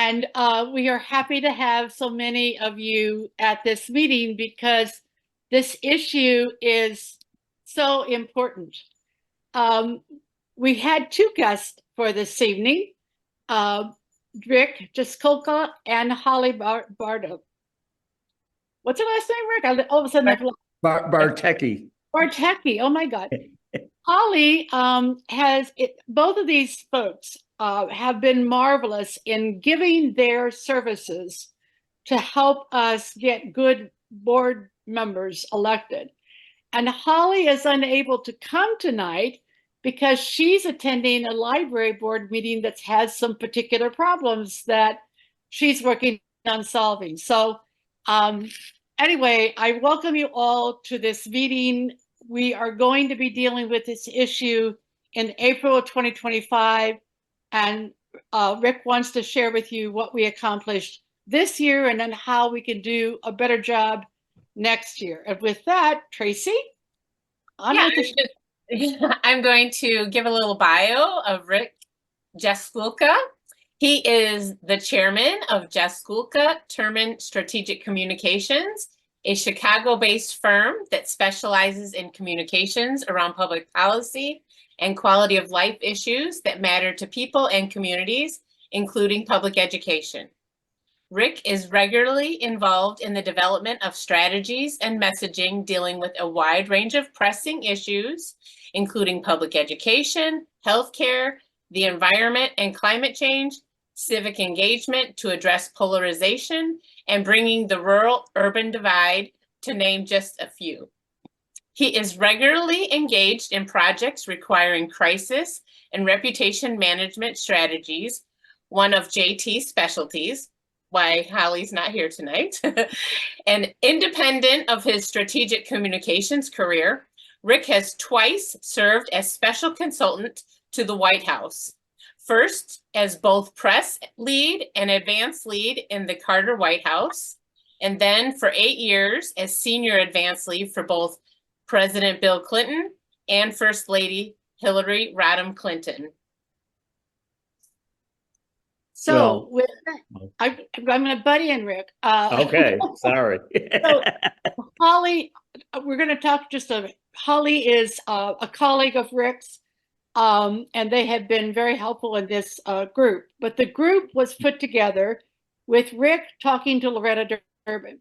And we are happy to have so many of you at this meeting because this issue is so important. We had two guests for this evening, Rick Jaskulka and Holly Bardo. What's her last name, Rick? All of a sudden, Bartecki. Bartecki. Oh my God. Holly both of these folks have been marvelous in giving their services to help us get good board members elected. And Holly is unable to come tonight because she's attending a library board meeting that has some particular problems that she's working on solving. So anyway, I welcome you all to this meeting. We are going to be dealing with this issue in April of 2025. And Rick wants to share with you what we accomplished this year and then how we can do a better job next year. And with that, Tracy, I'm going to give a little bio of Rick Jaskulka. He is the chairman of Jaskulka Terman Strategic Communications, a Chicago-based firm that specializes in communications around public policy and quality of life issues that matter to people and communities, including public education. Rick is regularly involved in the development of strategies and messaging dealing with a wide range of pressing issues, including public education, healthcare, the environment and climate change, civic engagement to address polarization, and bringing the rural-urban divide, to name just a few. He is regularly engaged in projects requiring crisis and reputation management strategies, one of JT's specialties, why Holly's not here tonight. And independent of his strategic communications career, Rick has twice served as special consultant to the White House. First, as both press lead and advance lead in the Carter White House, and then for 8 years as senior advance lead for both President Bill Clinton and First Lady Hillary Rodham Clinton. So with that, I'm going to butt in, Rick. Okay, sorry. So Holly, we're going to talk Holly is a colleague of Rick's, and they have been very helpful in this group. But the group was put together with Rick talking to Loretta Durbin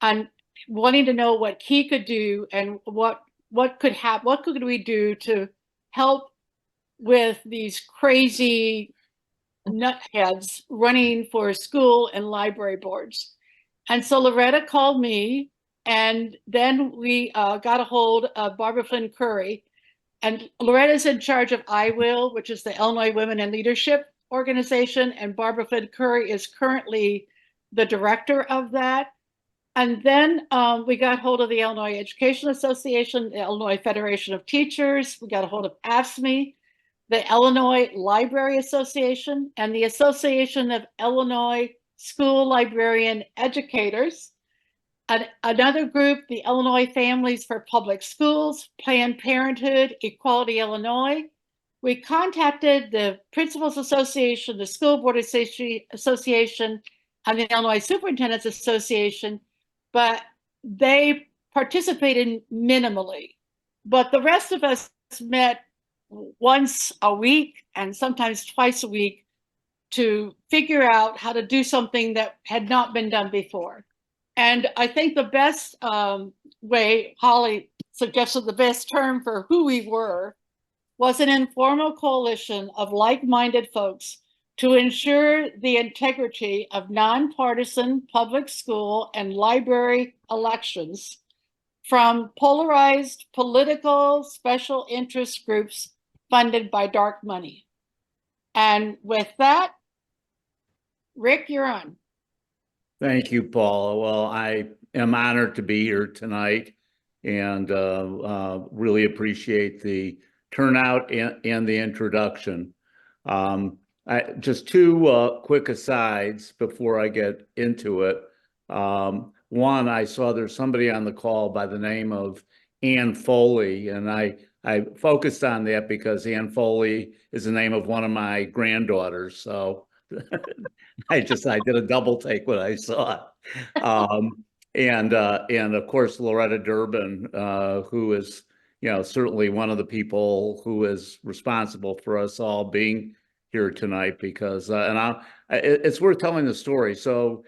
and wanting to know what he could do and what could we do to help with these crazy nutheads running for school and library boards. And so Loretta called me, and then we got a hold of Barbara Flynn Curry. And Loretta's in charge of I Will, which is the Illinois Women in Leadership organization, and Barbara Flynn Curry is currently the director of that. And then we got hold of the Illinois Education Association, the Illinois Federation of Teachers. We got a hold of AFSCME, the Illinois Library Association, and the Association of Illinois School Librarian Educators. And another group, the Illinois Families for Public Schools, Planned Parenthood, Equality Illinois. We contacted the Principals Association, the School Board Association, and the Illinois Superintendents Association, but they participated minimally. But the rest of us met once a week and sometimes twice a week to figure out how to do something that had not been done before. And I think the best way, Holly suggested the best term for who we were, was an informal coalition of like-minded folks to ensure the integrity of nonpartisan public school and library elections from polarized political special interest groups funded by dark money. And with that, Rick, you're on. Thank you, Paula. Well, I am honored to be here tonight and really appreciate the turnout and the introduction. Just two quick asides before I get into it. One, I saw there's somebody on the call by the name of Ann Foley, and I focused on that because Ann Foley is the name of one of my granddaughters. So I did a double take when I saw it. And of course, Loretta Durbin, who is, certainly one of the people who is responsible for us all being here tonight, because, it's worth telling the story. So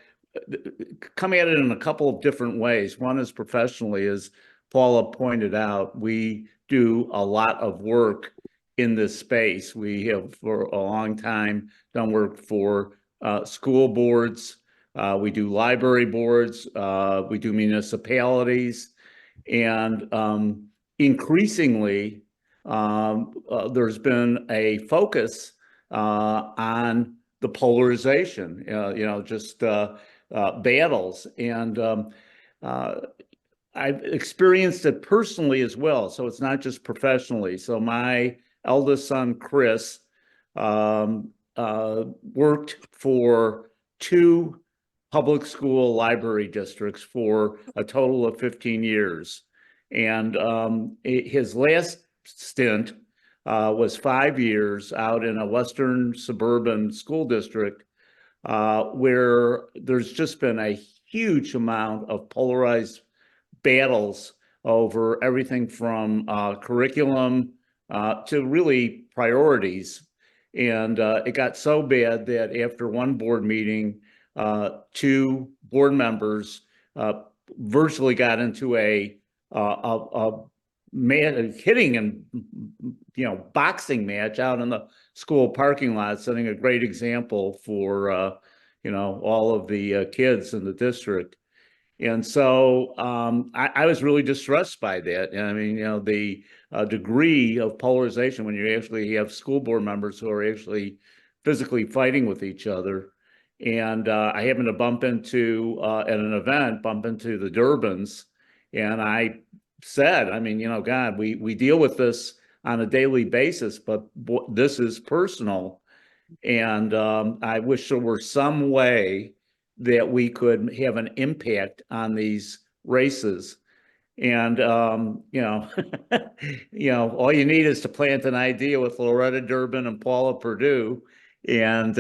come at it in a couple of different ways. One is professionally, as Paula pointed out, we do a lot of work in this space. We have for a long time done work for school boards. We do library boards. We do municipalities. And increasingly, there's been a focus on the polarization, just battles. And I've experienced it personally as well. So it's not just professionally. So my eldest son, Chris, worked for 2 public school library districts for a total of 15 years. And his last stint was 5 years out in a western suburban school district where there's just been a huge amount of polarized battles over everything from curriculum to really priorities. And it got so bad that after one board meeting, 2 board members virtually got into a hitting and boxing match out in the school parking lot, setting a great example for all of the kids in the district. And so I was really distressed by that. And I mean, the degree of polarization when you actually have school board members who are actually physically fighting with each other. And I happened to bump into, at an event, the Durbins. And I said, I mean, God, we deal with this on a daily basis, but this is personal. And I wish there were some way that we could have an impact on these races. And, all you need is to plant an idea with Loretta Durbin and Paula Purdue. And,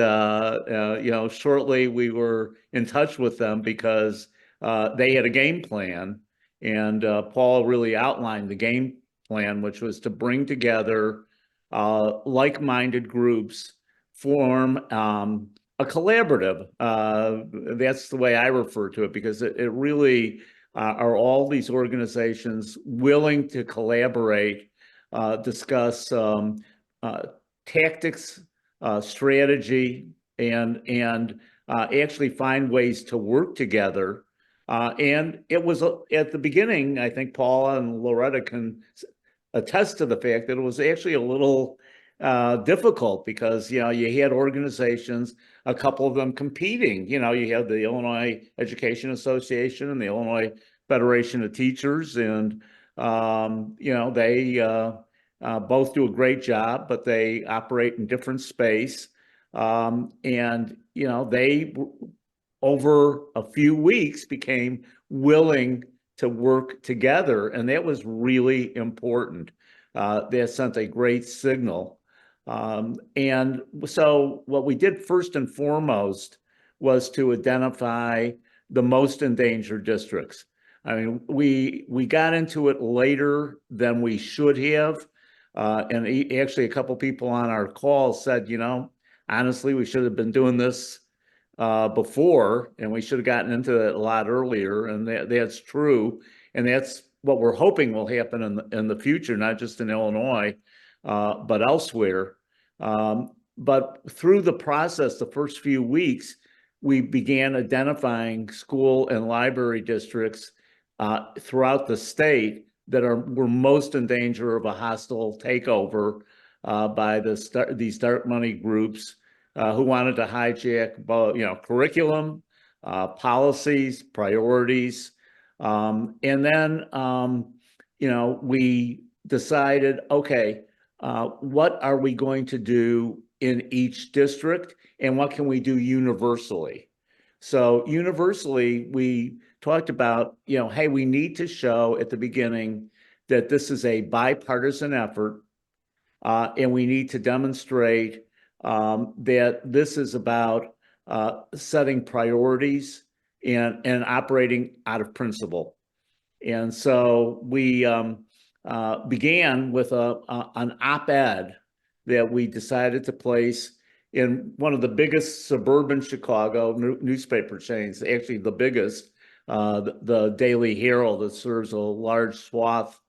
shortly we were in touch with them because they had a game plan. And Paul really outlined the game plan, which was to bring together like-minded groups, form a collaborative. That's the way I refer to it, because it really are all these organizations willing to collaborate, discuss tactics, strategy, and actually find ways to work together. And it was at the beginning, I think Paula and Loretta can attest to the fact that it was actually a little difficult because, you had organizations, a couple of them competing. You have the Illinois Education Association and the Illinois Federation of Teachers. And, they both do a great job, but they operate in different space. And, they, over a few weeks, became willing to work together. And that was really important. That sent a great signal. And so what we did first and foremost was to identify the most endangered districts. I mean, we got into it later than we should have. And actually a couple people on our call said, honestly, we should have been doing this before, and we should have gotten into it a lot earlier. And that's true. And that's what we're hoping will happen in the future, not just in Illinois, but elsewhere. But through the process, the first few weeks, we began identifying school and library districts throughout the state that were most in danger of a hostile takeover by these dark money groups who wanted to hijack both, curriculum, policies, priorities. And then, we decided, okay, what are we going to do in each district and what can we do universally? So universally, we talked about, hey, we need to show at the beginning that this is a bipartisan effort, and we need to demonstrate that this is about setting priorities and operating out of principle. And so we began with an op-ed that we decided to place in one of the biggest suburban Chicago newspaper chains, actually the biggest, the Daily Herald, that serves a large swath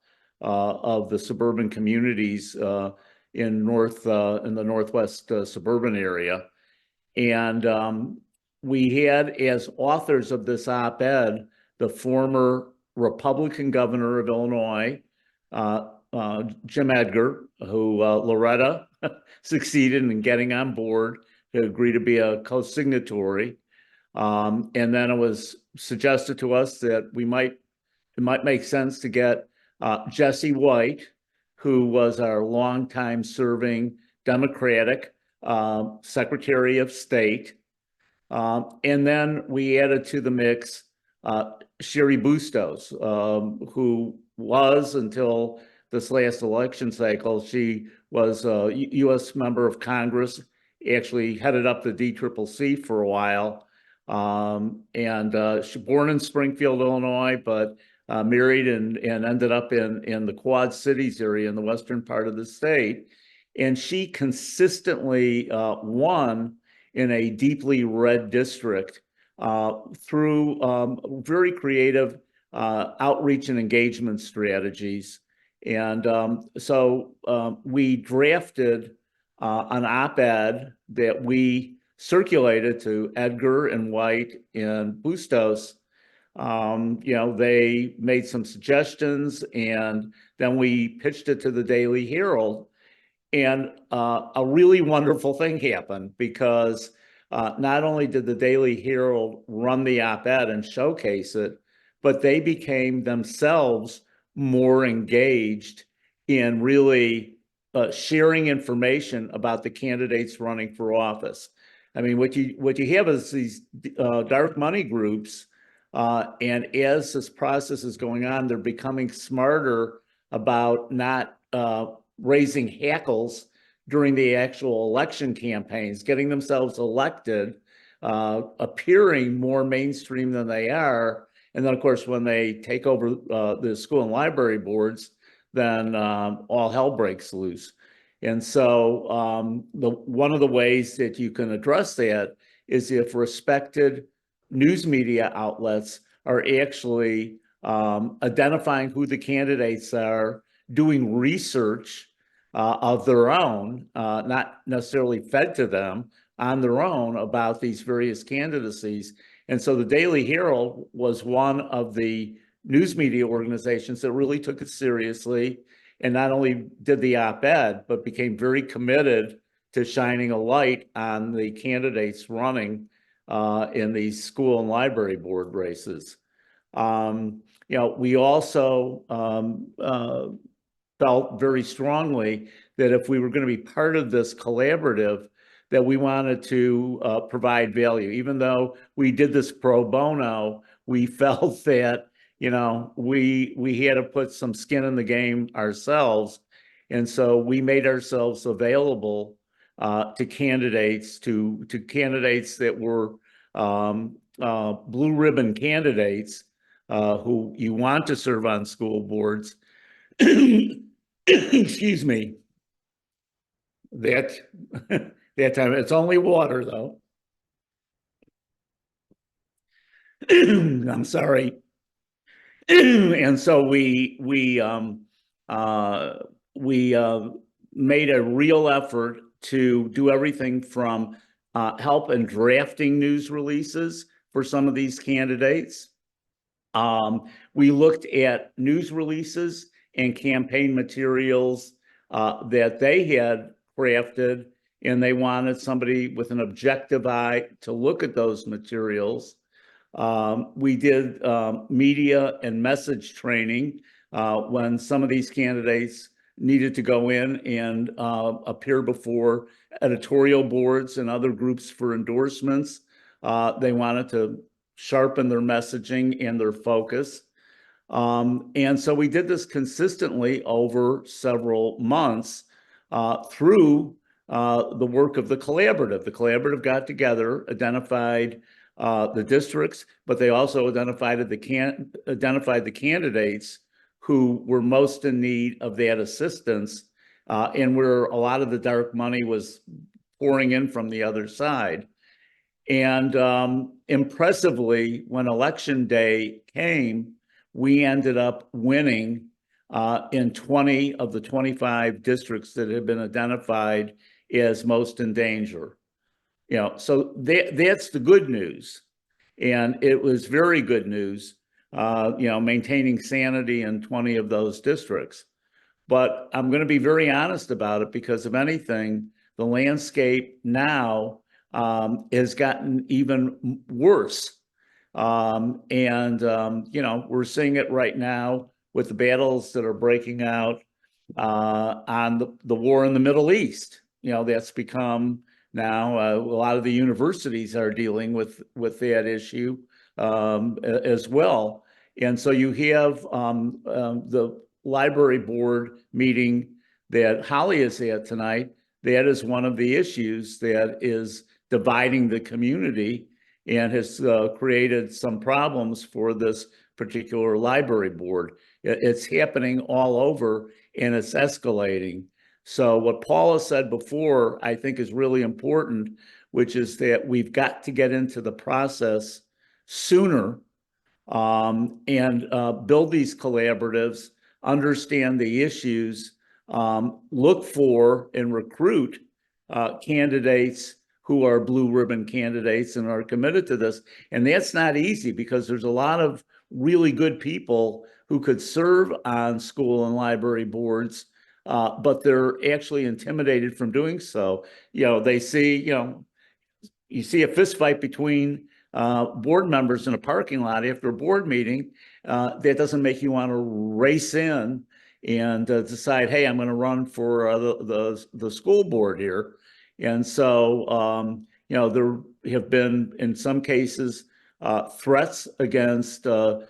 of the suburban communities in the northwest suburban area. And we had as authors of this op-ed the former Republican governor of Illinois, Jim Edgar, who Loretta succeeded in getting on board to agree to be a co-signatory. And then it was suggested to us that it might make sense to get Jesse White, who was our longtime serving Democratic Secretary of State. And then we added to the mix Sherry Bustos, who was, until this last election cycle, she was a U.S. member of Congress, actually headed up the DCCC for a while. And she born in Springfield, Illinois, but married and ended up in the Quad Cities area in the western part of the state. And she consistently won in a deeply red district through very creative outreach and engagement strategies. And so we drafted an op-ed that we circulated to Edgar and White and Bustos. They made some suggestions, and then we pitched it to the Daily Herald. And a really wonderful thing happened, because not only did the Daily Herald run the op-ed and showcase it, but they became themselves more engaged in really sharing information about the candidates running for office. I mean, what you have is these dark money groups, and as this process is going on, they're becoming smarter about not raising hackles during the actual election campaigns, getting themselves elected, appearing more mainstream than they are. And then, of course, when they take over the school and library boards, then all hell breaks loose. And so one of the ways that you can address that is if respected news media outlets are actually identifying who the candidates are, doing research of their own, not necessarily fed to them, on their own about these various candidacies. And so the Daily Herald was one of the news media organizations that really took it seriously, and not only did the op-ed, but became very committed to shining a light on the candidates running in these school and library board races. We also felt very strongly that if we were going to be part of this collaborative, that we wanted to provide value. Even though we did this pro bono, we felt that we had to put some skin in the game ourselves. And so we made ourselves available to candidates that were blue ribbon candidates who you want to serve on school boards. Excuse me. That time, it's only water though. I'm sorry. And so we made a real effort to do everything from help in drafting news releases for some of these candidates. We looked at news releases and campaign materials that they had crafted, and they wanted somebody with an objective eye to look at those materials. We did media and message training when some of these candidates needed to go in and appear before editorial boards and other groups for endorsements. They wanted to sharpen their messaging and their focus. And so we did this consistently over several months through the work of the collaborative. The collaborative got together, identified the districts, but they also identified the candidates who were most in need of that assistance, and where a lot of the dark money was pouring in from the other side. And impressively, when election day came, we ended up winning in 20 of the 25 districts that had been identified as most in danger. So that's the good news. And it was very good news, maintaining sanity in 20 of those districts. But I'm going to be very honest about it, because if anything, the landscape now has gotten even worse. We're seeing it right now with the battles that are breaking out on the war in the Middle East. That's become now a lot of the universities are dealing with that issue as well. And so you have the library board meeting that Holly is at tonight. That is one of the issues that is dividing the community and has created some problems for this particular library board. It's happening all over, and it's escalating. So what Paula said before, I think, is really important, which is that we've got to get into the process sooner and build these collaboratives, understand the issues, look for and recruit candidates who are blue ribbon candidates and are committed to this. And that's not easy, because there's a lot of really good people who could serve on school and library boards, but they're actually intimidated from doing so. They see, you see a fist fight between board members in a parking lot after a board meeting. That doesn't make you want to race in and decide, hey, I'm going to run for the school board here. And so, there have been, in some cases, threats against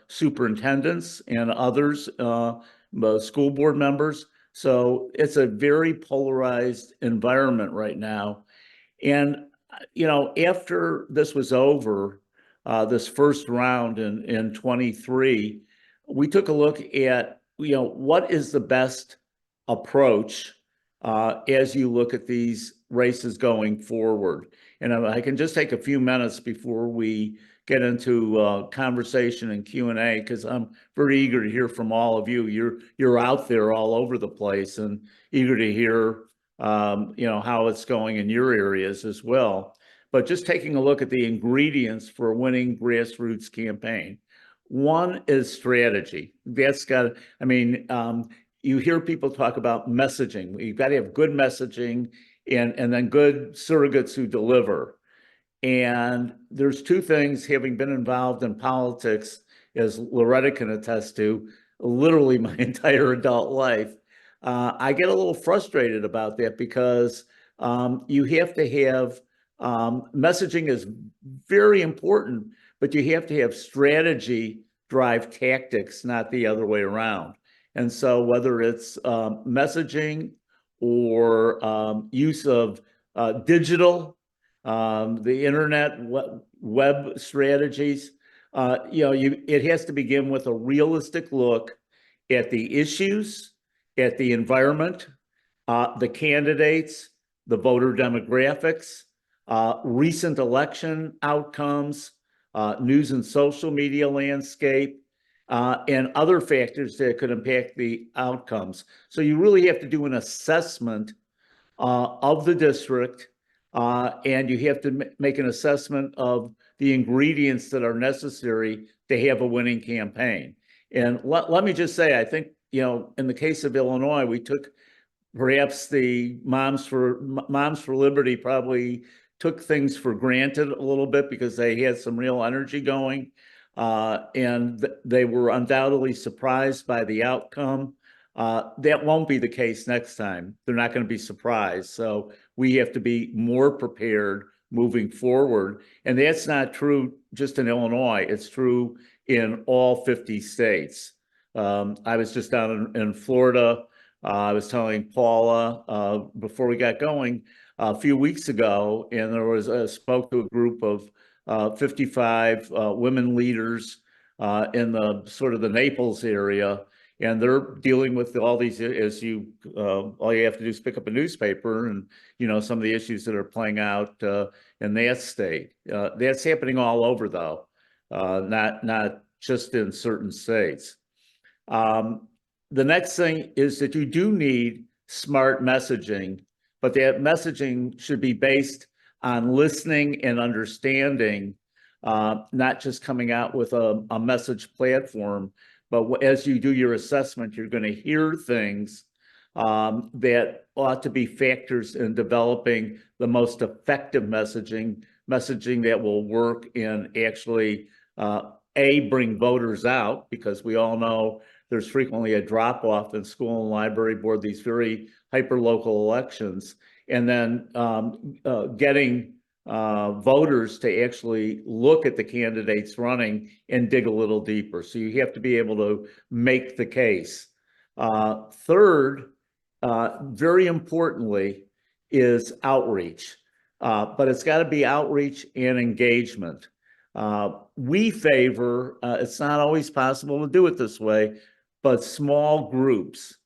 superintendents and others, school board members. So it's a very polarized environment right now. And, after this was over, this first round in 23, we took a look at, what is the best approach as you look at these races going forward. And I can just take a few minutes before we get into conversation and Q&A, because I'm very eager to hear from all of you. You're out there all over the place and eager to hear how it's going in your areas as well. But just taking a look at the ingredients for a winning grassroots campaign. One is strategy. That's got, you hear people talk about messaging. You've got to have good messaging and then good surrogates who deliver. And there's two things, having been involved in politics, as Loretta can attest to, literally my entire adult life. I get a little frustrated about that, because you have to have, messaging is very important, but you have to have strategy drive tactics, not the other way around. And so whether it's messaging or use of digital, the internet, web strategies, it has to begin with a realistic look at the issues, at the environment, the candidates, the voter demographics, recent election outcomes, news and social media landscape, and other factors that could impact the outcomes. So you really have to do an assessment of the district, and you have to make an assessment of the ingredients that are necessary to have a winning campaign. And let me just say, I think, in the case of Illinois, we took perhaps the Moms for Liberty probably took things for granted a little bit, because they had some real energy going, and they were undoubtedly surprised by the outcome. That won't be the case next time. They're not going to be surprised. So we have to be more prepared moving forward. And that's not true just in Illinois. It's true in all 50 states. I was just down in Florida. I was telling Paula before we got going, a few weeks ago, and there was spoke to a group of 55 women leaders in the sort of the Naples area, and they're dealing with all these, as you all you have to do is pick up a newspaper, and some of the issues that are playing out in that state. That's happening all over, though, not just in certain states. The next thing is that you do need smart messaging, but that messaging should be based on listening and understanding, not just coming out with a message platform. But as you do your assessment, you're going to hear things that ought to be factors in developing the most effective messaging that will work and actually, bring voters out, because we all know there's frequently a drop off in school and library board, these very hyper local elections, and then getting voters to actually look at the candidates running and dig a little deeper. So you have to be able to make the case. Third, very importantly, is outreach, but it's got to be outreach and engagement. We favor, it's not always possible to do it this way, but small groups.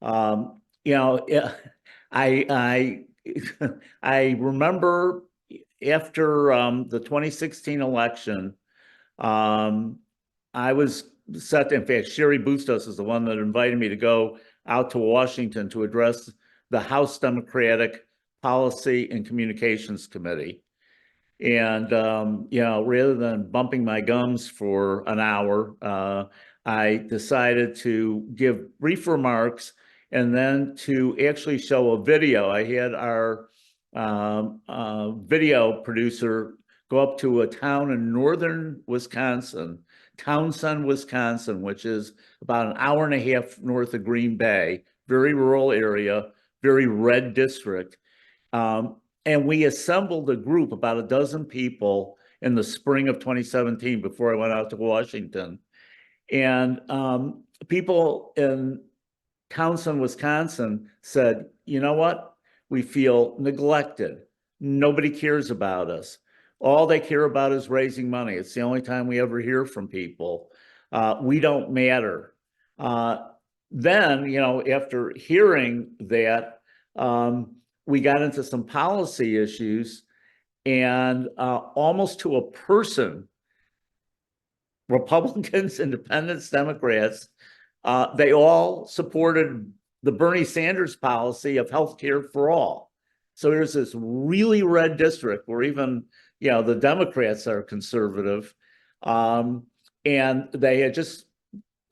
I I remember after the 2016 election, I was set. In fact, Sherry Bustos is the one that invited me to go out to Washington to address the House Democratic Policy and Communications Committee. And, rather than bumping my gums for an hour, I decided to give brief remarks and then to actually show a video. I had our video producer go up to a town in northern Wisconsin, Townsend, Wisconsin, which is about an hour and a half north of Green Bay, very rural area, very red district. And we assembled a group, about a dozen people, in the spring of 2017 before I went out to Washington. And people in Townsend, Wisconsin said, you know what? We feel neglected. Nobody cares about us. All they care about is raising money. It's the only time we ever hear from people. We don't matter. Then, after hearing that, we got into some policy issues, and almost to a person, Republicans, Independents, Democrats, they all supported the Bernie Sanders policy of health care for all. So there's this really red district where even, the Democrats are conservative. And they had just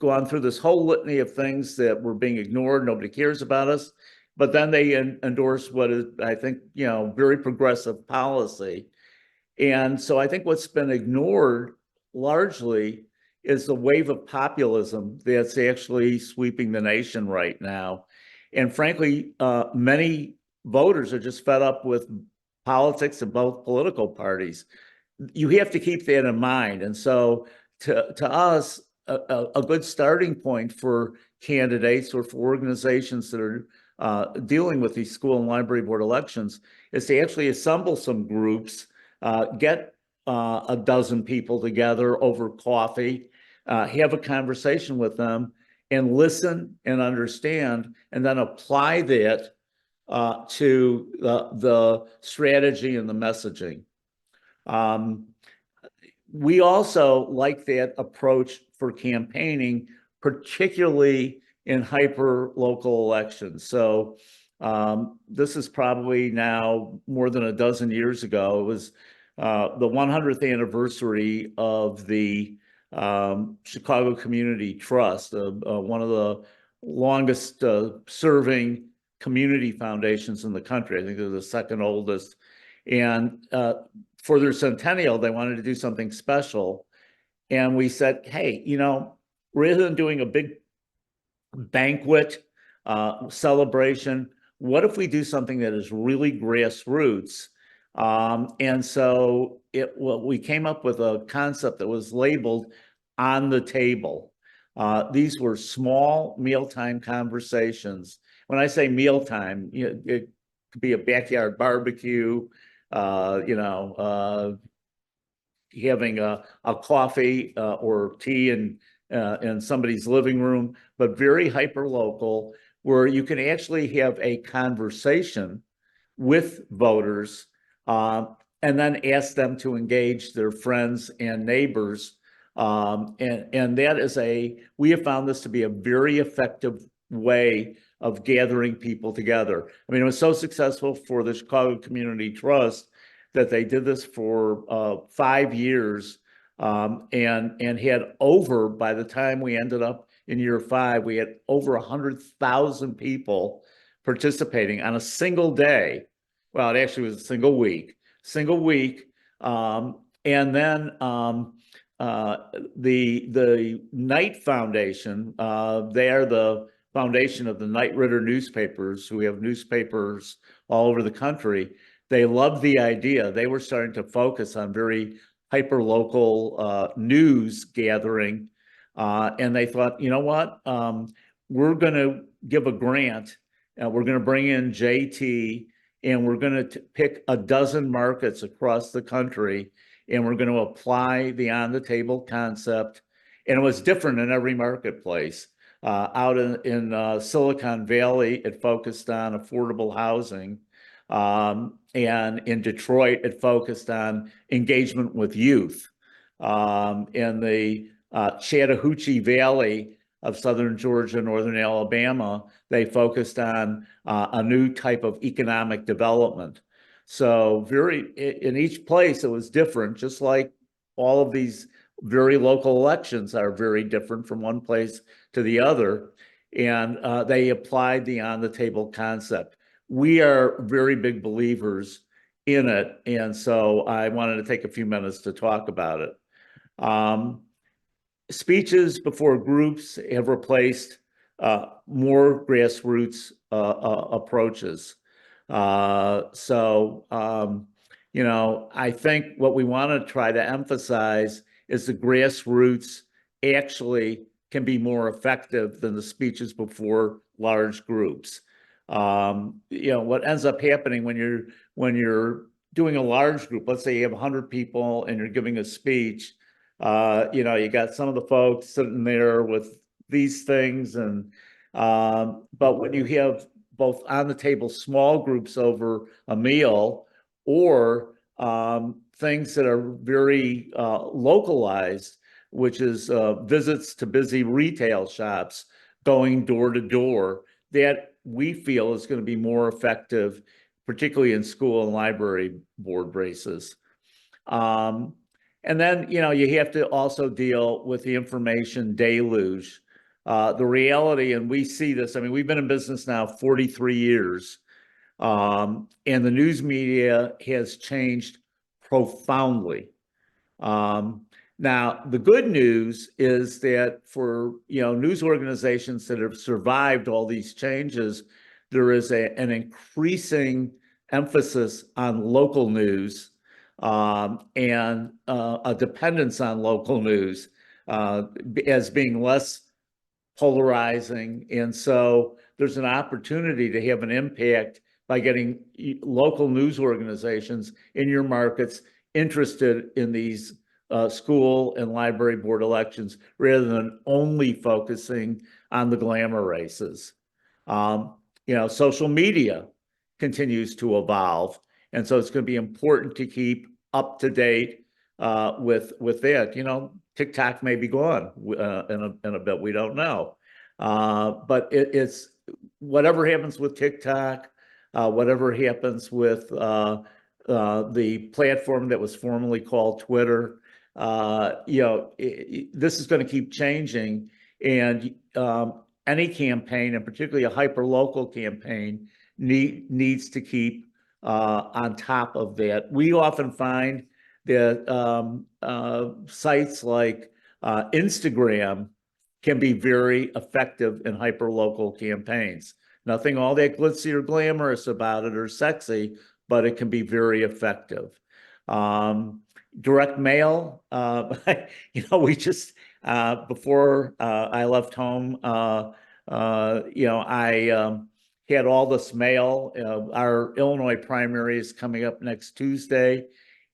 gone through this whole litany of things that were being ignored. Nobody cares about us. But then they endorsed what is, I think, very progressive policy. And so I think what's been ignored largely is the wave of populism that's actually sweeping the nation right now. And frankly, many voters are just fed up with politics of both political parties. You have to keep that in mind. And so to us, a good starting point for candidates or for organizations that are dealing with these school and library board elections is to actually assemble some groups, get a dozen people together over coffee, have a conversation with them, and listen and understand, and then apply that to the strategy and the messaging. We also like that approach for campaigning, particularly in hyper local elections. So this is probably now more than a dozen years ago. It was the 100th anniversary of the Chicago Community Trust, one of the longest serving community foundations in the country. I think they're the second oldest. And for their centennial, they wanted to do something special. And we said, hey, rather than doing a big banquet celebration, what if we do something that is really grassroots? And so we came up with a concept that was labeled On the Table. These were small mealtime conversations. When I say mealtime, it could be a backyard barbecue, you know, having a coffee or tea in somebody's living room, but very hyper local, where you can actually have a conversation with voters, and then ask them to engage their friends and neighbors. And that is we have found this to be a very effective way of gathering people together. I mean, it was so successful for the Chicago Community Trust that they did this for 5 years, and had over, by the time we ended up in year 5, we had over 100,000 people participating on a single day. Well, it actually was a single week. And then the Knight Foundation, they are the foundation of the Knight Ridder newspapers, who have newspapers all over the country. They loved the idea. They were starting to focus on very hyper local news gathering, and they thought, you know what, we're going to give a grant. We're going to bring in JT, and we're going to pick a dozen markets across the country, and we're going to apply the on-the-table concept. And it was different in every marketplace. Out in Silicon Valley, it focused on affordable housing. And in Detroit, it focused on engagement with youth. In the Chattahoochee Valley of Southern Georgia, Northern Alabama, they focused on a new type of economic development. So in each place, it was different, just like all of these very local elections are very different from one place to the other. And they applied the on-the-table concept. We are very big believers in it. And so I wanted to take a few minutes to talk about it. Speeches before groups have replaced more grassroots approaches. You know, I think what we want to try to emphasize is the grassroots actually can be more effective than the speeches before large groups. You know, what ends up happening when you're doing a large group, let's say you have 100 people and you're giving a speech, you know, you got some of the folks sitting there with these things, and but when you have both on the table small groups over a meal, or things that are very localized, which is visits to busy retail shops, going door to door, that we feel is going to be more effective, particularly in school and library board races. And then, you know, you have to also deal with the information deluge. The reality, and we see this, I mean, we've been in business now 43 years, and the news media has changed profoundly. Now, the good news is that for, you know, news organizations that have survived all these changes, there is an increasing emphasis on local news, and a dependence on local news as being less polarizing. And so there's an opportunity to have an impact by getting local news organizations in your markets interested in these school and library board elections, rather than only focusing on the glamour races. You know, social media continues to evolve, and so it's going to be important to keep up to date with that. You know, TikTok may be gone in a bit. We don't know, but it's whatever happens with TikTok, whatever happens with the platform that was formerly called Twitter. You know, this is going to keep changing, and any campaign, and particularly a hyper-local campaign, needs to keep on top of that. We often find that sites like Instagram can be very effective in hyper-local campaigns. Nothing all that glitzy or glamorous about it or sexy, but it can be very effective. Direct mail, you know, we just, before I left home, you know, I had all this mail. Our Illinois primary is coming up next Tuesday.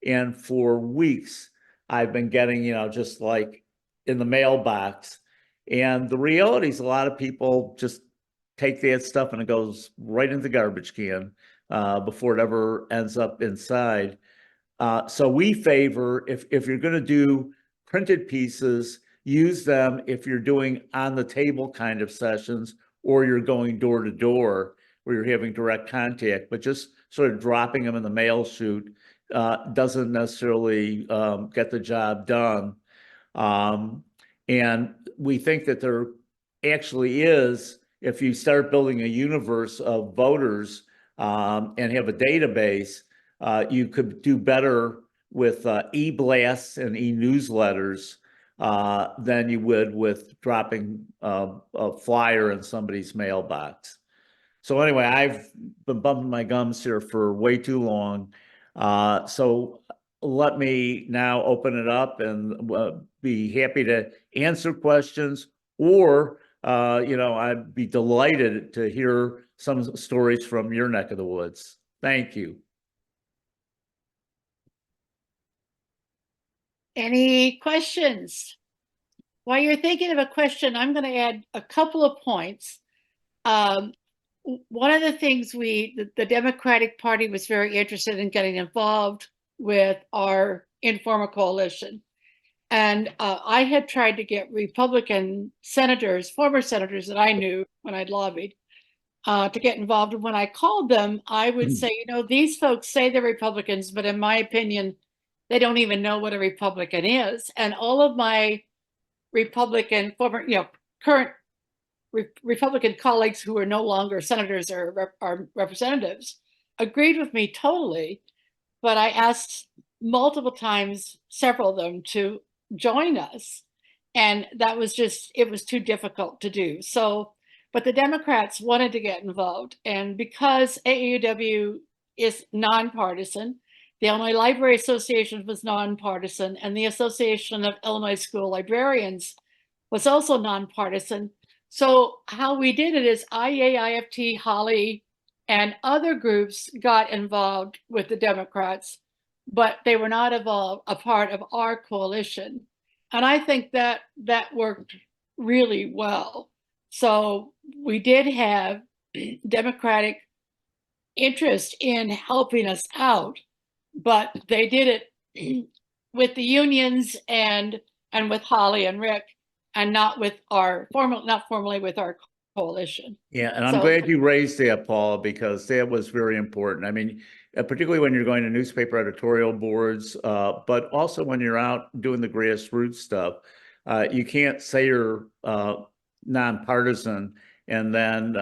And for weeks, I've been getting, just like in the mailbox. And the reality is a lot of people just take that stuff and it goes right into the garbage can before it ever ends up inside. So we favor, if you're going to do printed pieces, use them if you're doing on the table kind of sessions, or you're going door to door where you're having direct contact, but just sort of dropping them in the mail chute doesn't necessarily get the job done. And we think that there actually is, if you start building a universe of voters and have a database, you could do better with e-blasts and e-newsletters than you would with dropping a flyer in somebody's mailbox. So anyway, I've been bumping my gums here for way too long. So let me now open it up and be happy to answer questions, or I'd be delighted to hear some stories from your neck of the woods. Thank you. Any questions? While you're thinking of a question, I'm going to add a couple of points. One of the things the Democratic Party was very interested in getting involved with our informal coalition. And I had tried to get Republican senators, former senators that I knew when I'd lobbied, to get involved. And when I called them, I would say, these folks say they're Republicans, but in my opinion, they don't even know what a Republican is. And all of my Republican, former, current Republican colleagues who are no longer senators or representatives agreed with me totally. But I asked multiple times, several of them, to join us. And that was it was too difficult to do. So, but the Democrats wanted to get involved. And because AAUW is nonpartisan, the Illinois Library Association was nonpartisan, and the Association of Illinois School Librarians was also nonpartisan. So how we did it is IEA, IFT, Holly, and other groups got involved with the Democrats, but they were not a part of our coalition. And I think that worked really well. So we did have Democratic interest in helping us out, but they did it with the unions and with Holly and Rick, and not with not formally with our coalition. Yeah, and I'm glad you raised that, Paula, because that was very important. I mean, particularly when you're going to newspaper editorial boards, but also when you're out doing the grassroots stuff, you can't say you're nonpartisan and then,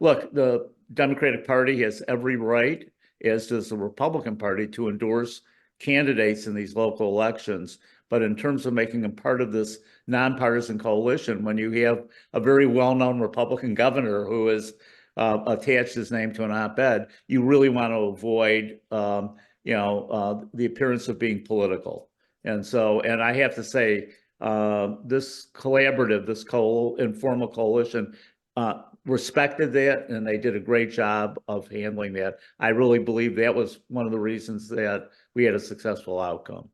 look, the Democratic Party has every right, as does the Republican Party, to endorse candidates in these local elections. But in terms of making them part of this nonpartisan coalition, when you have a very well-known Republican governor who has attached his name to an op-ed, you really want to avoid, the appearance of being political. And so, and I have to say, this collaborative, this informal coalition, respected that, and they did a great job of handling that. I really believe that was one of the reasons that we had a successful outcome.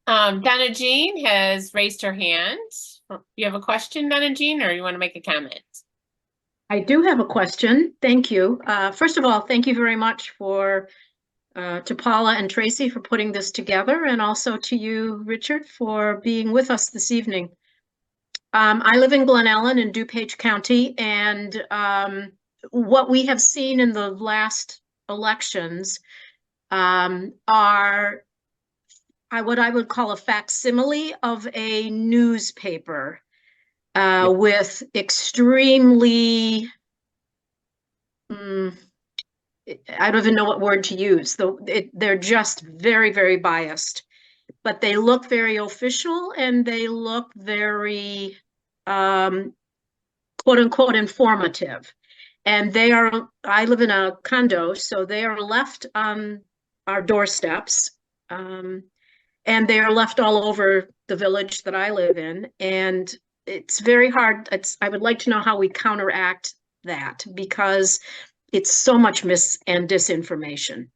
Donna Jean has raised her hand. You have a question, Donna Jean, or you want to make a comment? I do have a question. Thank you. First of all, thank you very much to Paula and Tracy for putting this together, and also to you, Richard, for being with us this evening. I live in Glen Ellen in DuPage County, and what we have seen in the last elections are what I would call a facsimile of a newspaper with extremely, I don't even know what word to use. They're just very, very biased, but they look very official and they look very, quote unquote, informative. And I live in a condo, so they are left on our doorsteps. And they are left all over the village that I live in. And it's very hard. I would like to know how we counteract that because it's so much mis and disinformation.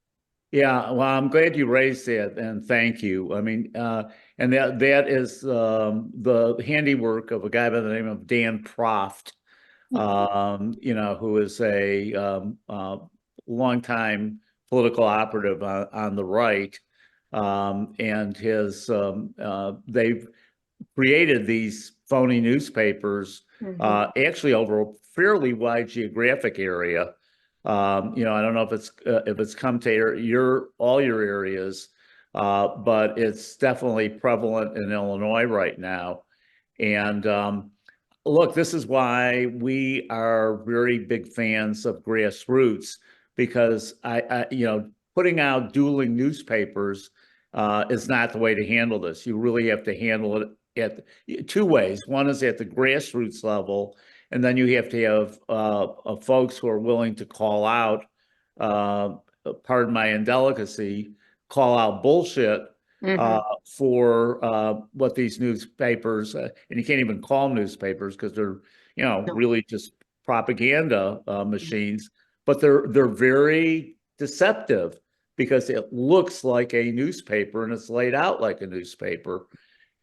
Yeah, well, I'm glad you raised that, and thank you. I mean, and that is the handiwork of a guy by the name of Dan Proft, who is a longtime political operative on the right, and they've created these phony newspapers actually over a fairly wide geographic area. I don't know if it's come to all your areas, but it's definitely prevalent in Illinois right now. And look, this is why we are very big fans of grassroots, because putting out dueling newspapers is not the way to handle this. You really have to handle it at two ways. One is at the grassroots level, and then you have to have folks who are willing to call out, pardon my indelicacy, call out bullshit for what these newspapers, and you can't even call them newspapers because they're, really just propaganda machines, but they're very deceptive because it looks like a newspaper and it's laid out like a newspaper.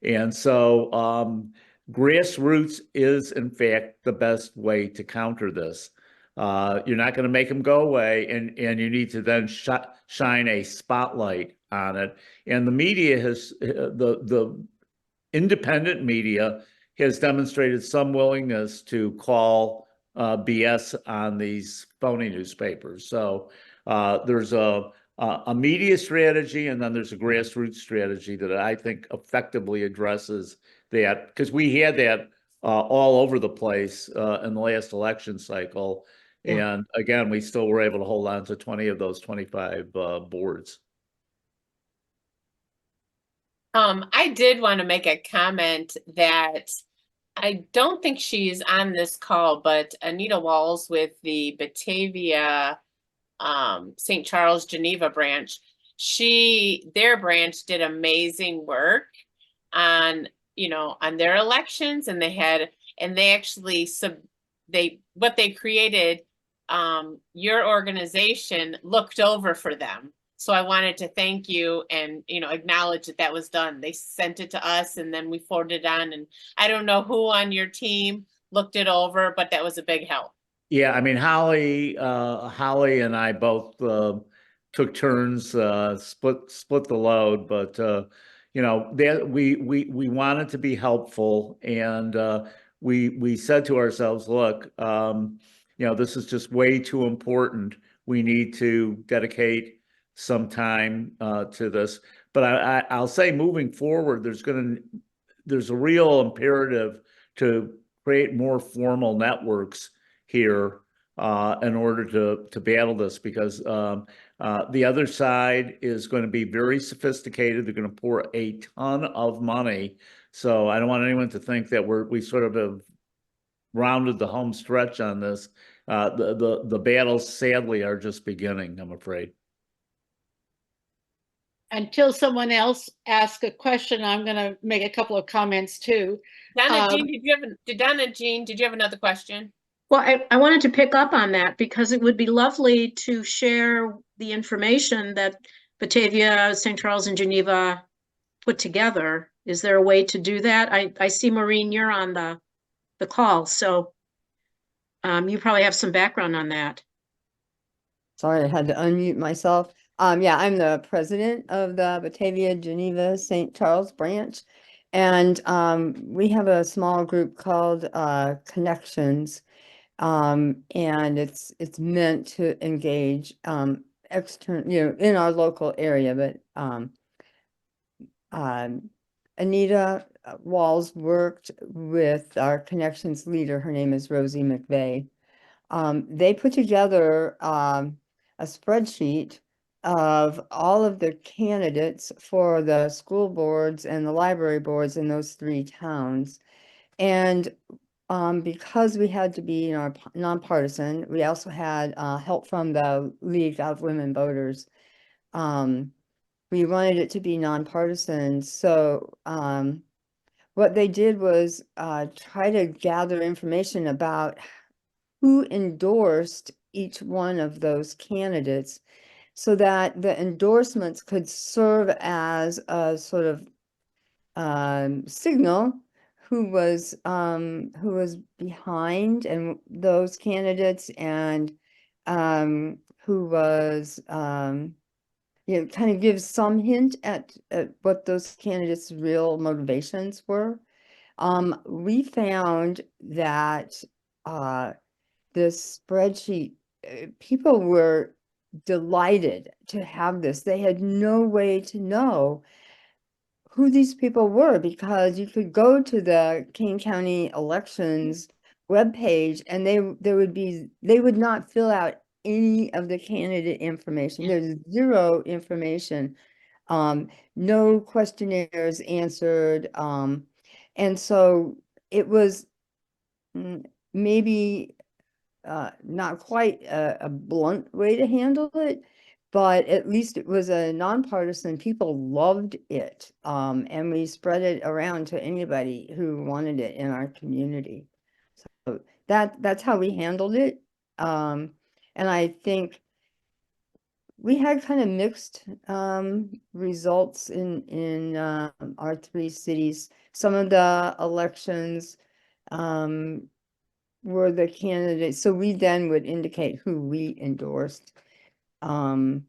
And so grassroots is, in fact, the best way to counter this. You're not going to make them go away, and you need to then shine a spotlight on it. And the media the independent media has demonstrated some willingness to call BS on these phony newspapers. So there's a media strategy, and then there's a grassroots strategy that I think effectively addresses that, because we had that all over the place in the last election cycle. Yeah. And again, we still were able to hold on to 20 of those 25 boards. I did want to make a comment that I don't think she's on this call, but Anita Walls with the Batavia St. Charles Geneva branch, their branch did amazing work on their elections, and they actually what they created, your organization looked over for them. So I wanted to thank you and, acknowledge that was done. They sent it to us and then we forwarded it on, and I don't know who on your team looked it over, but that was a big help. Yeah, I mean, Holly and I both took turns, split the load, but we wanted to be helpful, and we said to ourselves, look, this is just way too important. We need to dedicate some time to this. But I'll say, moving forward, there's a real imperative to create more formal networks here in order to battle this, because the other side is going to be very sophisticated. They're going to pour a ton of money. So I don't want anyone to think that we sort of have rounded the home stretch on this. The battles, sadly, are just beginning, I'm afraid. Until someone else asks a question, I'm going to make a couple of comments too. Donna Jean, did you have another question? Well, I wanted to pick up on that because it would be lovely to share the information that Batavia, St. Charles, and Geneva put together. Is there a way to do that? I see, Maureen, you're on the call, so you probably have some background on that. Sorry, I had to unmute myself. Yeah, I'm the president of the Batavia, Geneva, St. Charles branch. And we have a small group called Connections. And it's meant to engage external, in our local area. But Anita Walls worked with our Connections leader. Her name is Rosie McVeigh. They put together a spreadsheet of all of the candidates for the school boards and the library boards in those 3 towns. And because we had to be nonpartisan, we also had help from the League of Women Voters. We wanted it to be nonpartisan. So what they did was try to gather information about who endorsed each one of those candidates so that the endorsements could serve as a sort of signal who was behind and those candidates and who was kind of gives some hint at what those candidates' real motivations were. We found that this spreadsheet, people were delighted to have this. They had no way to know who these people were because you could go to the Kane County elections webpage and they would not fill out any of the candidate information. There's zero information, no questionnaires answered. And so it was maybe not quite a blunt way to handle it, but at least it was a nonpartisan. People loved it. And we spread it around to anybody who wanted it in our community. So that's how we handled it. And I think we had kind of mixed results in our three cities. Some of the elections were the candidates. So we then would indicate who we endorsed. And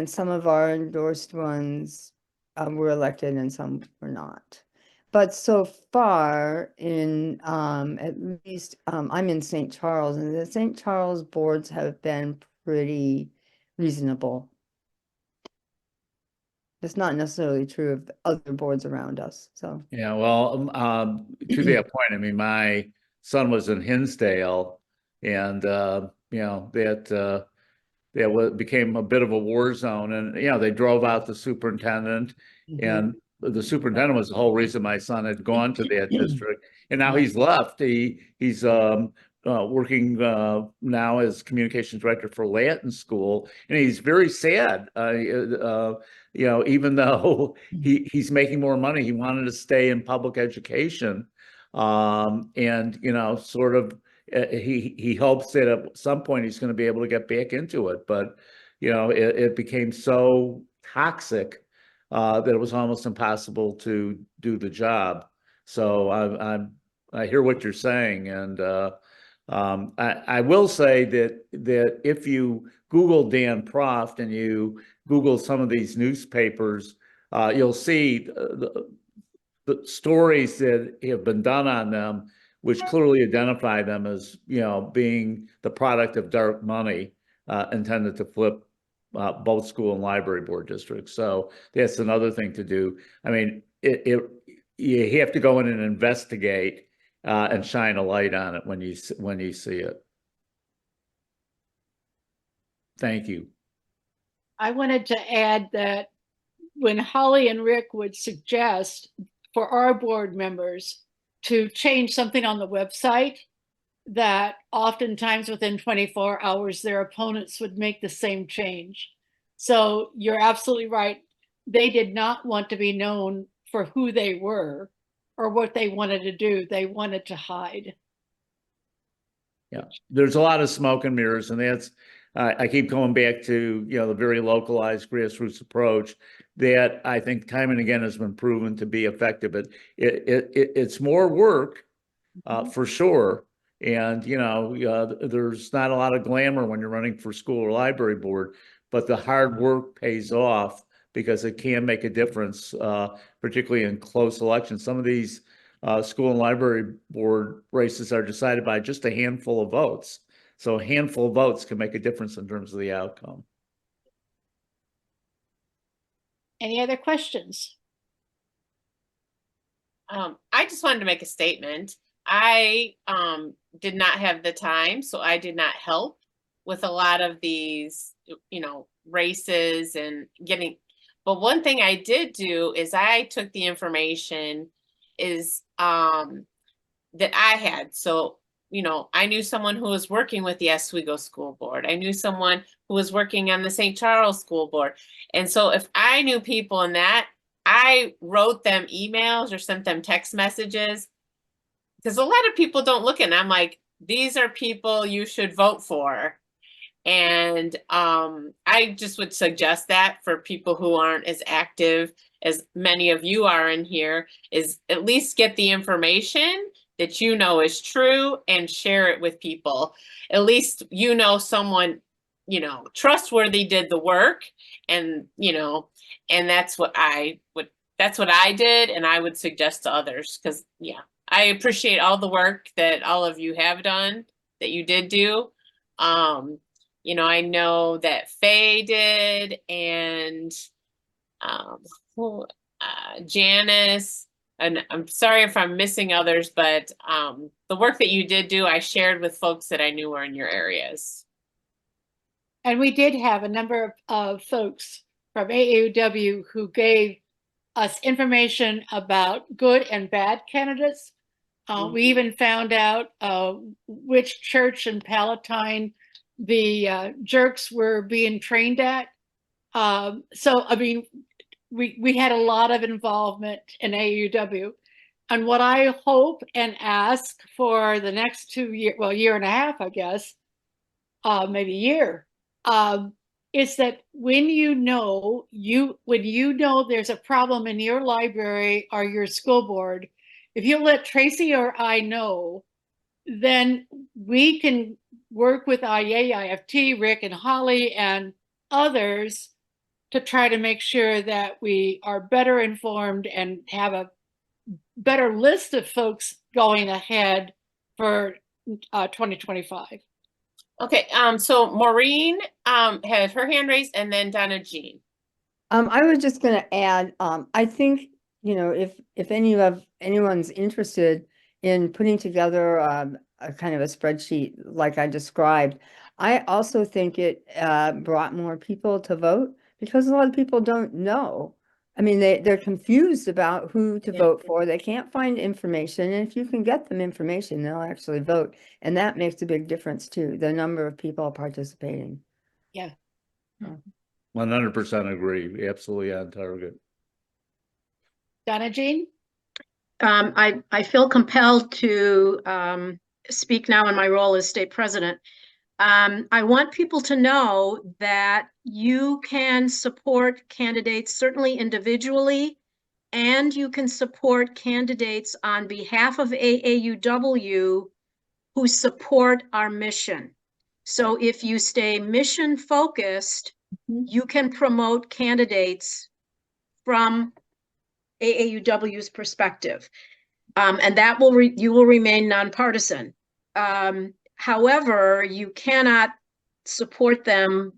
some of our endorsed ones were elected and some were not. But so far in at least I'm in St. Charles, and the St. Charles boards have been pretty reasonable. It's not necessarily true of the other boards around us. So Yeah, well, to that point, I mean, my son was in Hinsdale, and that became a bit of a war zone, and they drove out the superintendent, and the superintendent was the whole reason my son had gone to that district, and now he's left. He's working now as communications director for Latin School, and he's very sad. Even though he's making more money, he wanted to stay in public education, and sort of. He hopes that at some point he's going to be able to get back into it, but it became so toxic that it was almost impossible to do the job. So I hear what you're saying, and I will say that if you Google Dan Proft and you Google some of these newspapers, you'll see the stories that have been done on them, which clearly identify them as, being the product of dark money intended to flip both school and library board districts. So that's another thing to do. I mean, you have to go in and investigate and shine a light on it when you see it. Thank you. I wanted to add that when Holly and Rick would suggest for our board members to change something on the website, that oftentimes within 24 hours, their opponents would make the same change. So you're absolutely right. They did not want to be known for who they were or what they wanted to do. They wanted to hide. Yeah, there's a lot of smoke and mirrors, and that's I keep going back to the very localized grassroots approach that I think time and again has been proven to be effective. But it's more work for sure, and there's not a lot of glamour when you're running for school or library board, but the hard work pays off because it can make a difference, particularly in close elections. Some of these school and library board races are decided by just a handful of votes. So a handful of votes can make a difference in terms of the outcome. Any other questions? I just wanted to make a statement. I did not have the time, so I did not help with a lot of these, races and getting. But one thing I did do is I took the information that I had. So, I knew someone who was working with the Oswego School Board. I knew someone who was working on the St. Charles School Board. And so if I knew people in that, I wrote them emails or sent them text messages, because a lot of people don't look, and I'm like, these are people you should vote for. And I just would suggest that for people who aren't as active as many of you are in here, is at least get the information that you know is true and share it with people. At least you know someone, you know, trustworthy did the work, and you know, and that's what I did, and I would suggest to others, because yeah, I appreciate all the work that all of you have done, that you did do. You know, I know that Faye did, and Janice, and I'm sorry if I'm missing others, but the work that you did do, I shared with folks that I knew were in your areas. And we did have a number of folks from AAUW who gave us information about good and bad candidates. We even found out which church in Palatine the jerks were being trained at. So, I mean, we had a lot of involvement in AAUW. And what I hope and ask for the next 2 years, well, year and a half, I guess, maybe a year, is that when you know there's a problem in your library or your school board, if you let Tracy or I know, then we can work with IAA, IFT, Rick and Holly and others to try to make sure that we are better informed and have a better list of folks going ahead for 2025. Okay, so Maureen had her hand raised, and then Donna Jean. I was just going to add, I think, you know, if anyone's interested in putting together a kind of a spreadsheet like I described, I also think it brought more people to vote, because a lot of people don't know. I mean, they're confused about who to vote for. They can't find information. And if you can get them information, they'll actually vote. And that makes a big difference too, the number of people participating. Yeah. 100% agree. Absolutely on target. Donna Jean? I feel compelled to speak now in my role as state president. I want people to know that you can support candidates certainly individually, and you can support candidates on behalf of AAUW who support our mission. So if you stay mission focused, you can promote candidates from AAUW's perspective. And that you will remain nonpartisan. However, you cannot support them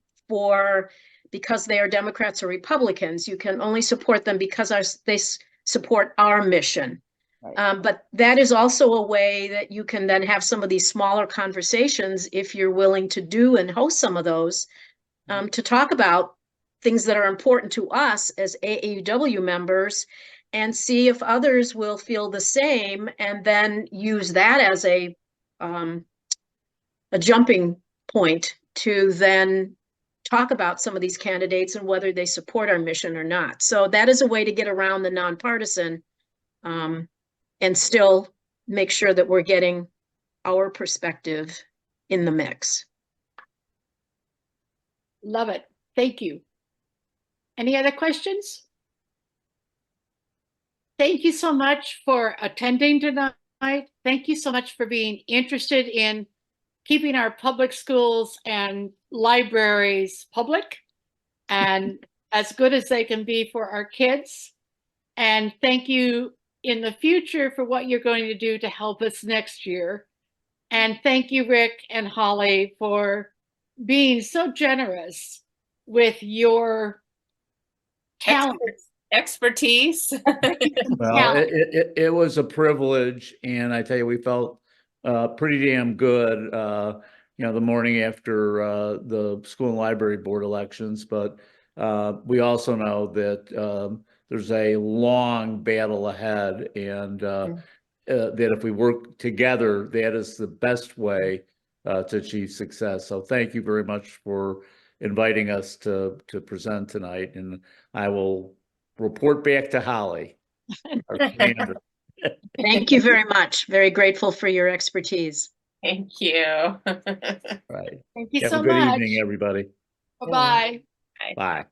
because they are Democrats or Republicans. You can only support them because they support our mission. Right. But that is also a way that you can then have some of these smaller conversations, if you're willing to do and host some of those, to talk about things that are important to us as AAUW members, and see if others will feel the same, and then use that as a jumping point to then talk about some of these candidates and whether they support our mission or not. So that is a way to get around the nonpartisan and still make sure that we're getting our perspective in the mix. Love it. Thank you. Any other questions? Thank you so much for attending tonight. Thank you so much for being interested in keeping our public schools and libraries public and as good as they can be for our kids. And thank you in the future for what you're going to do to help us next year. And thank you, Rick and Holly, for being so generous with your talent. Expertise. Well, it was a privilege, and I tell you, we felt pretty damn good, you know, the morning after the school and library board elections. But we also know that there's a long battle ahead, and that if we work together, that is the best way to achieve success. So thank you very much for inviting us to present tonight, and I will report back to Holly, our commander. Thank you very much. Very grateful for your expertise. Thank you. Right. Thank you Have so a good much. evening, everybody. Bye-bye. Bye.